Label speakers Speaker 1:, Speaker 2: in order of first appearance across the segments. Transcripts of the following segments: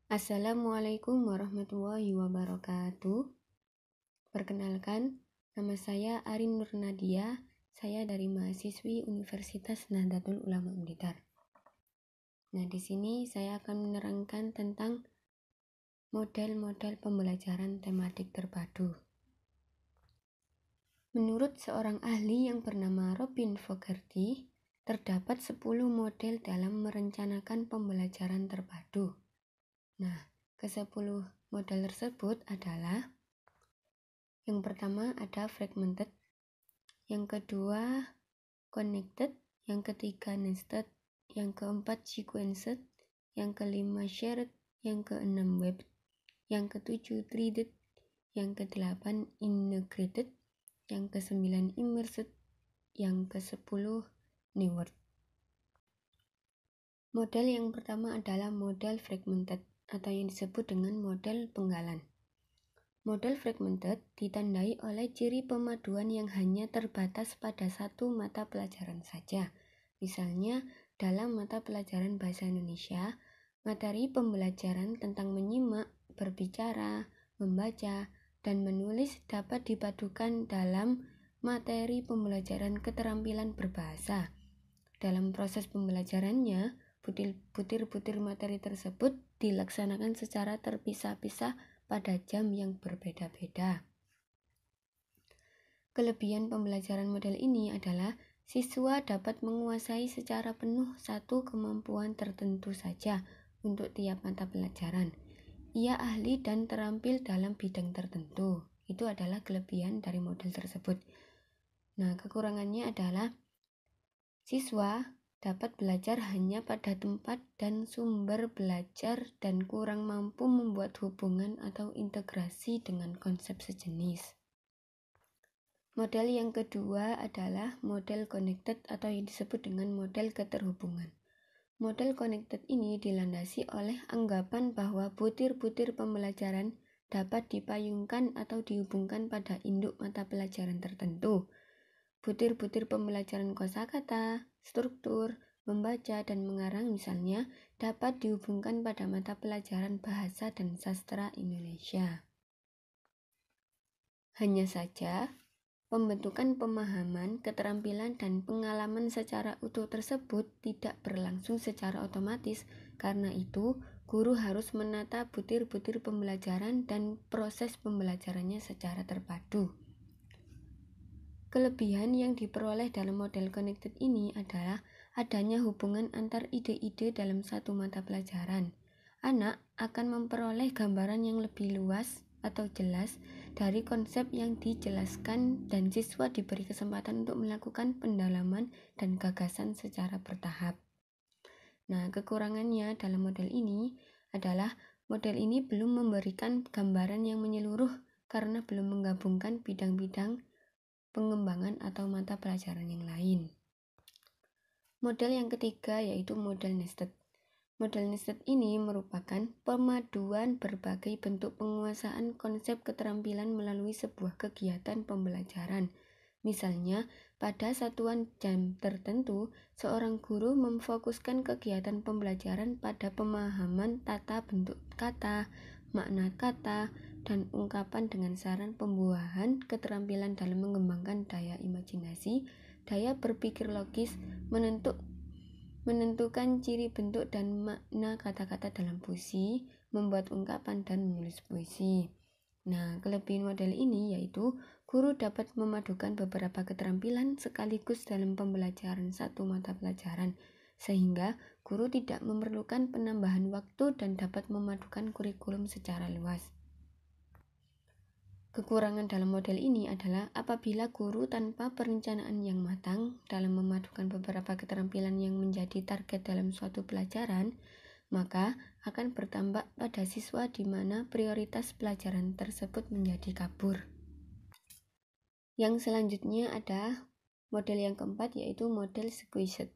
Speaker 1: Assalamualaikum warahmatullahi wabarakatuh. Perkenalkan, nama saya Arin Nur Nadia. Saya dari mahasiswi Universitas Nahdlatul Ulama Blitar. Nah, di sini saya akan menerangkan tentang model-model pembelajaran tematik terpadu. Menurut seorang ahli yang bernama Robin Fogarty, terdapat 10 model dalam merencanakan pembelajaran terpadu. Nah, ke-10 model tersebut adalah: yang pertama ada fragmented, yang kedua connected, yang ketiga nested, yang keempat sequenced, yang kelima shared, yang keenam webbed, yang ketujuh threaded, yang kedelapan integrated, yang kesembilan immersed, yang ke-10 neurored. Model yang pertama adalah model fragmented atau yang disebut dengan model penggalan. Model fragmented ditandai oleh ciri pemaduan yang hanya terbatas pada satu mata pelajaran saja. Misalnya, dalam mata pelajaran Bahasa Indonesia, materi pembelajaran tentang menyimak, berbicara, membaca, dan menulis dapat dipadukan dalam materi pembelajaran keterampilan berbahasa. Dalam proses pembelajarannya, butir-butir materi tersebut dilaksanakan secara terpisah-pisah pada jam yang berbeda-beda. Kelebihan pembelajaran model ini adalah siswa dapat menguasai secara penuh satu kemampuan tertentu saja untuk tiap mata pelajaran. Ia ahli dan terampil dalam bidang tertentu. Itu adalah kelebihan dari model tersebut. Nah, kekurangannya adalah siswa dapat belajar hanya pada tempat dan sumber belajar dan kurang mampu membuat hubungan atau integrasi dengan konsep sejenis. Model yang kedua adalah model connected atau yang disebut dengan model keterhubungan. Model connected ini dilandasi oleh anggapan bahwa butir-butir pembelajaran dapat dipayungkan atau dihubungkan pada induk mata pelajaran tertentu. Butir-butir pembelajaran kosakata, struktur, membaca, dan mengarang misalnya dapat dihubungkan pada mata pelajaran Bahasa dan Sastra Indonesia. Hanya saja, pembentukan pemahaman, keterampilan, dan pengalaman secara utuh tersebut tidak berlangsung secara otomatis. Karena itu, guru harus menata butir-butir pembelajaran dan proses pembelajarannya secara terpadu. Kelebihan yang diperoleh dalam model connected ini adalah adanya hubungan antar ide-ide dalam satu mata pelajaran. Anak akan memperoleh gambaran yang lebih luas atau jelas dari konsep yang dijelaskan dan siswa diberi kesempatan untuk melakukan pendalaman dan gagasan secara bertahap. Nah, kekurangannya dalam model ini adalah model ini belum memberikan gambaran yang menyeluruh karena belum menggabungkan bidang-bidang pengembangan atau mata pelajaran yang lain. Model yang ketiga yaitu model nested. Model nested ini merupakan pemaduan berbagai bentuk penguasaan konsep keterampilan melalui sebuah kegiatan pembelajaran. Misalnya, pada satuan jam tertentu, seorang guru memfokuskan kegiatan pembelajaran pada pemahaman tata bentuk kata, makna kata, dan ungkapan dengan saran pembuahan keterampilan dalam mengembangkan daya imajinasi, daya berpikir logis, menentukan ciri bentuk dan makna kata-kata dalam puisi, membuat ungkapan, dan menulis puisi. Nah, kelebihan model ini yaitu guru dapat memadukan beberapa keterampilan sekaligus dalam pembelajaran satu mata pelajaran, sehingga guru tidak memerlukan penambahan waktu dan dapat memadukan kurikulum secara luas. Kekurangan dalam model ini adalah apabila guru tanpa perencanaan yang matang dalam memadukan beberapa keterampilan yang menjadi target dalam suatu pelajaran, maka akan bertambah pada siswa di mana prioritas pelajaran tersebut menjadi kabur. Yang selanjutnya ada model yang keempat yaitu model sequenced.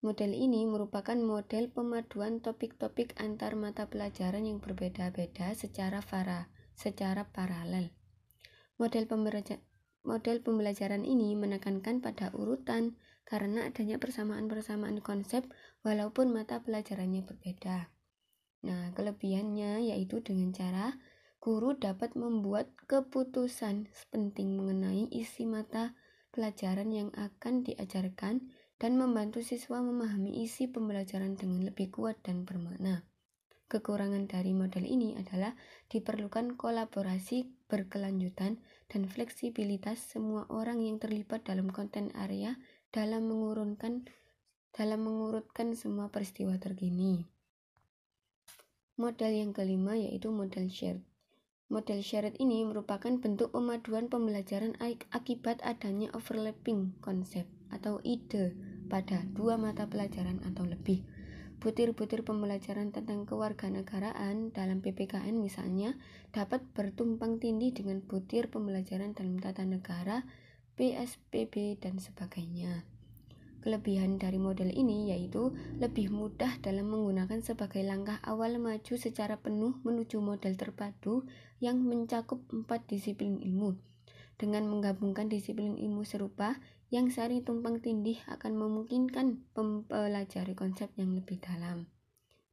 Speaker 1: Model ini merupakan model pemaduan topik-topik antar mata pelajaran yang berbeda-beda secara paralel. Model pembelajaran ini menekankan pada urutan karena adanya persamaan-persamaan konsep walaupun mata pelajarannya berbeda. Nah, kelebihannya yaitu dengan cara guru dapat membuat keputusan penting mengenai isi mata pelajaran yang akan diajarkan dan membantu siswa memahami isi pembelajaran dengan lebih kuat dan bermakna. Kekurangan dari model ini adalah diperlukan kolaborasi berkelanjutan dan fleksibilitas semua orang yang terlibat dalam konten area dalam mengurutkan semua peristiwa terkini. Model yang kelima yaitu model shared. Model shared ini merupakan bentuk pemaduan pembelajaran akibat adanya overlapping konsep atau ide pada dua mata pelajaran atau lebih. Butir-butir pembelajaran tentang kewarganegaraan dalam PPKN misalnya dapat bertumpang tindih dengan butir pembelajaran dalam tata negara, PSBB, dan sebagainya. Kelebihan dari model ini yaitu lebih mudah dalam menggunakan sebagai langkah awal maju secara penuh menuju model terpadu yang mencakup 4 disiplin ilmu. Dengan menggabungkan disiplin ilmu serupa yang saling tumpang tindih akan memungkinkan mempelajari konsep yang lebih dalam.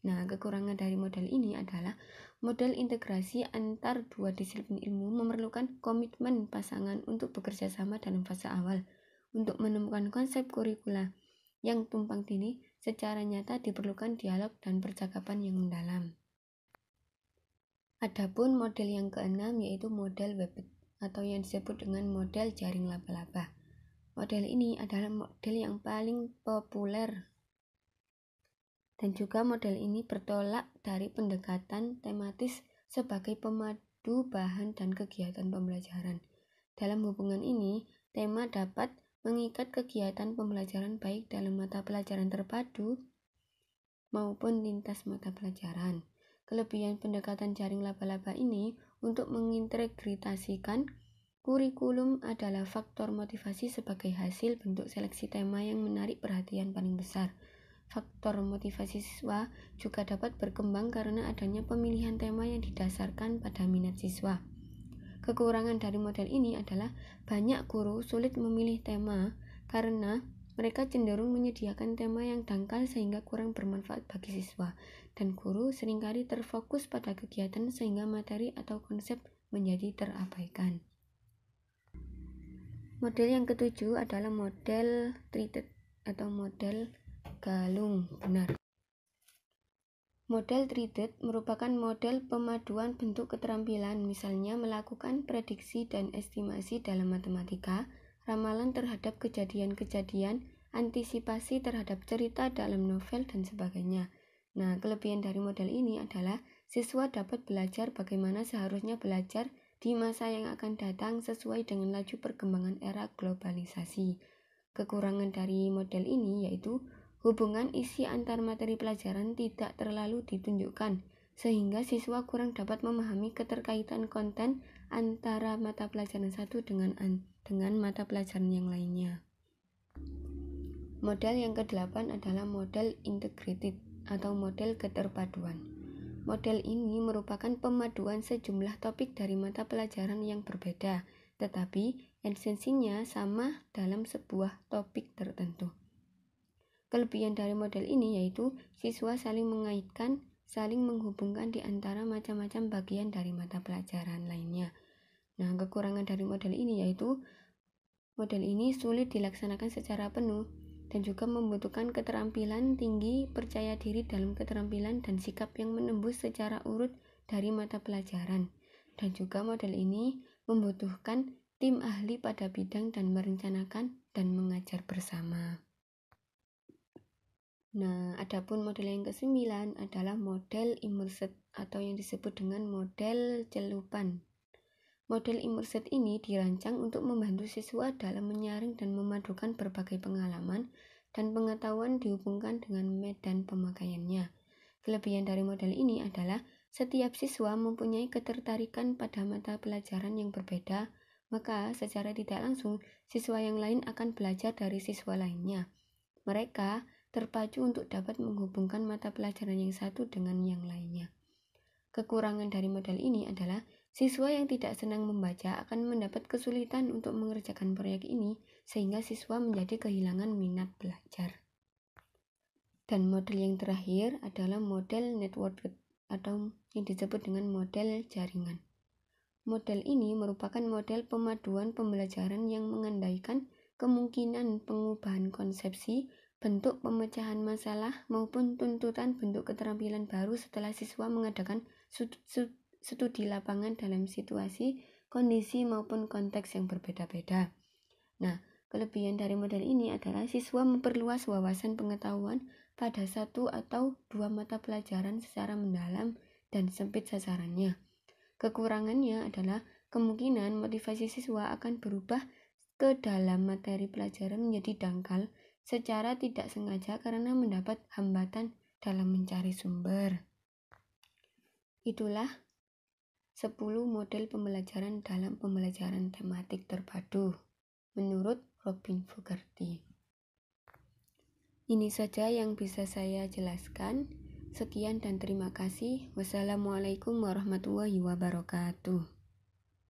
Speaker 1: Nah, kekurangan dari model ini adalah model integrasi antar dua disiplin ilmu memerlukan komitmen pasangan untuk bekerja sama dalam fase awal. Untuk menemukan konsep kurikula yang tumpang tindih, secara nyata diperlukan dialog dan percakapan yang mendalam. Adapun model yang keenam yaitu model Webbed atau yang disebut dengan model jaring laba-laba. Model ini adalah model yang paling populer dan juga model ini bertolak dari pendekatan tematis sebagai pemadu bahan dan kegiatan pembelajaran. Dalam hubungan ini, tema dapat mengikat kegiatan pembelajaran baik dalam mata pelajaran terpadu maupun lintas mata pelajaran. Kelebihan pendekatan jaring laba-laba ini untuk mengintegrasikan kurikulum adalah faktor motivasi sebagai hasil bentuk seleksi tema yang menarik perhatian paling besar. Faktor motivasi siswa juga dapat berkembang karena adanya pemilihan tema yang didasarkan pada minat siswa. Kekurangan dari model ini adalah banyak guru sulit memilih tema karena mereka cenderung menyediakan tema yang dangkal sehingga kurang bermanfaat bagi siswa, dan guru seringkali terfokus pada kegiatan sehingga materi atau konsep menjadi terabaikan. Model yang ketujuh adalah model treated atau model galung benar. Model treated merupakan model pemaduan bentuk keterampilan, misalnya melakukan prediksi dan estimasi dalam matematika, ramalan terhadap kejadian-kejadian, antisipasi terhadap cerita dalam novel, dan sebagainya. Nah, kelebihan dari model ini adalah siswa dapat belajar bagaimana seharusnya belajar di masa yang akan datang sesuai dengan laju perkembangan era globalisasi. Kekurangan dari model ini yaitu hubungan isi antar materi pelajaran tidak terlalu ditunjukkan, sehingga siswa kurang dapat memahami keterkaitan konten antara mata pelajaran satu dengan mata pelajaran yang lainnya. Model yang ke-8 adalah model integrated atau model keterpaduan. Model ini merupakan pemaduan sejumlah topik dari mata pelajaran yang berbeda, tetapi esensinya sama dalam sebuah topik tertentu. Kelebihan dari model ini yaitu siswa saling mengaitkan, saling menghubungkan di antara macam-macam bagian dari mata pelajaran lainnya. Nah, kekurangan dari model ini yaitu model ini sulit dilaksanakan secara penuh dan juga membutuhkan keterampilan tinggi, percaya diri dalam keterampilan dan sikap yang menembus secara urut dari mata pelajaran. Dan juga model ini membutuhkan tim ahli pada bidang dan merencanakan dan mengajar bersama. Nah, adapun model yang ke-9 adalah model immersed atau yang disebut dengan model celupan. Model immersed ini dirancang untuk membantu siswa dalam menyaring dan memadukan berbagai pengalaman dan pengetahuan dihubungkan dengan medan pemakaiannya. Kelebihan dari model ini adalah setiap siswa mempunyai ketertarikan pada mata pelajaran yang berbeda, maka secara tidak langsung siswa yang lain akan belajar dari siswa lainnya. Mereka terpacu untuk dapat menghubungkan mata pelajaran yang satu dengan yang lainnya. Kekurangan dari model ini adalah siswa yang tidak senang membaca akan mendapat kesulitan untuk mengerjakan proyek ini sehingga siswa menjadi kehilangan minat belajar. Dan model yang terakhir adalah model networked atau yang disebut dengan model jaringan. Model ini merupakan model pemaduan pembelajaran yang mengandaikan kemungkinan pengubahan konsepsi, bentuk pemecahan masalah, maupun tuntutan bentuk keterampilan baru setelah siswa mengadakan studi lapangan dalam situasi, kondisi, maupun konteks yang berbeda-beda. Nah, kelebihan dari model ini adalah siswa memperluas wawasan pengetahuan pada satu atau dua mata pelajaran secara mendalam dan sempit sasarannya. Kekurangannya adalah kemungkinan motivasi siswa akan berubah ke dalam materi pelajaran menjadi dangkal secara tidak sengaja karena mendapat hambatan dalam mencari sumber. Itulah 10 model pembelajaran dalam pembelajaran tematik terpadu menurut Robin Fogarty. Ini saja yang bisa saya jelaskan. Sekian dan terima kasih. Wassalamualaikum warahmatullahi wabarakatuh.